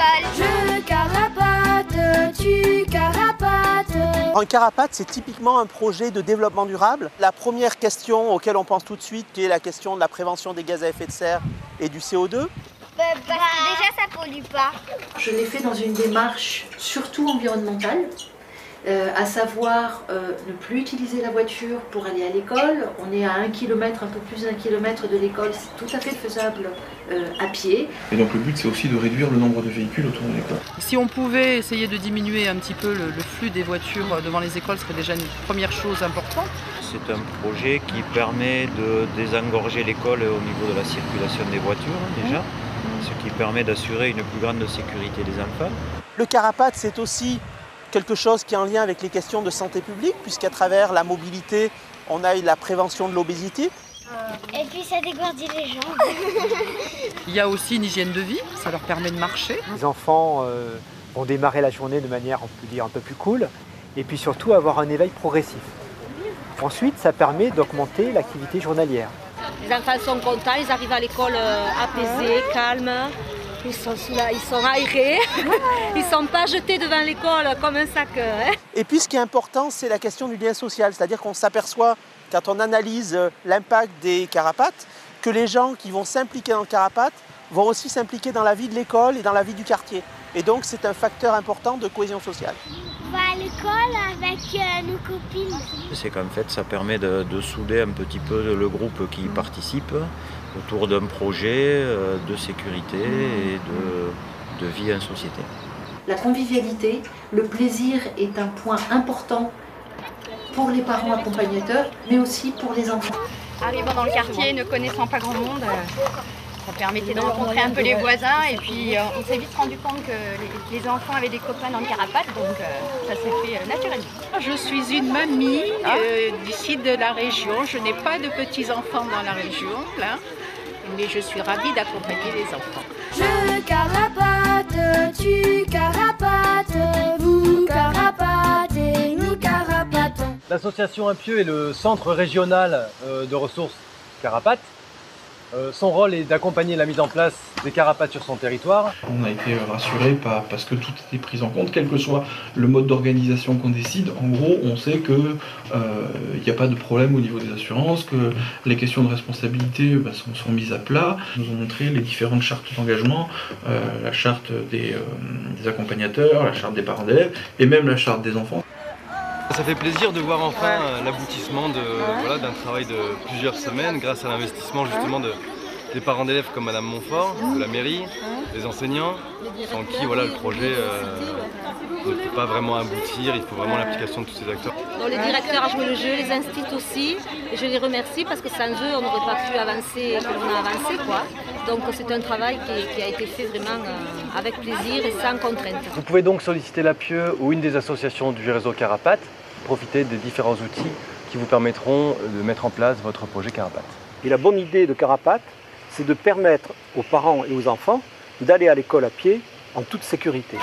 l'école. Je carapate, tu carapates. Un carapate, c'est typiquement un projet de développement durable. La première question auquel on pense tout de suite, qui est la question de la prévention des gaz à effet de serre et du CO2. Parce que déjà, ça pollue pas. Je l'ai fait dans une démarche surtout environnementale, à savoir ne plus utiliser la voiture pour aller à l'école. On est à 1 km, un peu plus d'1 km de l'école, c'est tout à fait faisable à pied. Et donc le but c'est aussi de réduire le nombre de véhicules autour de l'école. Si on pouvait essayer de diminuer un petit peu le flux des voitures devant les écoles, ce serait déjà une première chose importante. C'est un projet qui permet de désengorger l'école au niveau de la circulation des voitures déjà, ce qui permet d'assurer une plus grande sécurité des enfants. Le carapate, c'est aussi quelque chose qui est en lien avec les questions de santé publique, puisqu'à travers la mobilité, on a la prévention de l'obésité. Et puis ça dégourdit les jambes. Il y a aussi une hygiène de vie, ça leur permet de marcher. Les enfants vont démarrer la journée de manière, on peut dire, un peu plus cool, et puis surtout avoir un éveil progressif. Ensuite, ça permet d'augmenter l'activité journalière. Les enfants sont contents, ils arrivent à l'école apaisés, calmes. Ils sont aérés, ils ne sont pas jetés devant l'école comme un sac. Et puis ce qui est important, c'est la question du lien social, c'est-à-dire qu'on s'aperçoit, quand on analyse l'impact des carapates, que les gens qui vont s'impliquer dans le carapate vont aussi s'impliquer dans la vie de l'école et dans la vie du quartier. Et donc c'est un facteur important de cohésion sociale. On va à l'école avec nos copines. C'est qu'en fait ça permet de souder un petit peu le groupe qui y participe autour d'un projet de sécurité et de vie en société. La convivialité, le plaisir est un point important pour les parents accompagnateurs, mais aussi pour les enfants. Arrivant dans le quartier, ne connaissant pas grand monde, ça permettait de rencontrer un peu les voisins et puis on s'est vite rendu compte que les enfants avaient des copains dans le carapate, donc ça s'est fait naturellement. Je suis une mamie d'ici de la région, je n'ai pas de petits-enfants dans la région, là, mais je suis ravie d'accompagner les enfants. Je carapate, tu carapates, vous carapatez, nous carapatons. L'association Impieux est le centre régional de ressources Carapates. Son rôle est d'accompagner la mise en place des carapates sur son territoire. On a été rassurés parce que tout était pris en compte, quel que soit le mode d'organisation qu'on décide. En gros, on sait qu'il n'y a pas de problème au niveau des assurances, que les questions de responsabilité sont mises à plat. Ils nous ont montré les différentes chartes d'engagement, la charte des accompagnateurs, la charte des parents d'élèves et même la charte des enfants. Ça fait plaisir de voir enfin l'aboutissement d'un travail de plusieurs semaines grâce à l'investissement justement des parents d'élèves comme Madame Montfort, de la mairie, des enseignants, sans qui le projet ne peut pas vraiment aboutir, il faut vraiment l'implication de tous ces acteurs. Donc les directeurs ont joué le jeu, les instituts aussi, et je les remercie parce que sans eux on n'aurait pas pu avancer comme on a avancé, quoi. Donc c'est un travail qui a été fait vraiment avec plaisir et sans contrainte. Vous pouvez donc solliciter l'Appieux ou une des associations du réseau Carapates, profiter des différents outils qui vous permettront de mettre en place votre projet Carapate. Et la bonne idée de Carapates, c'est de permettre aux parents et aux enfants d'aller à l'école à pied en toute sécurité.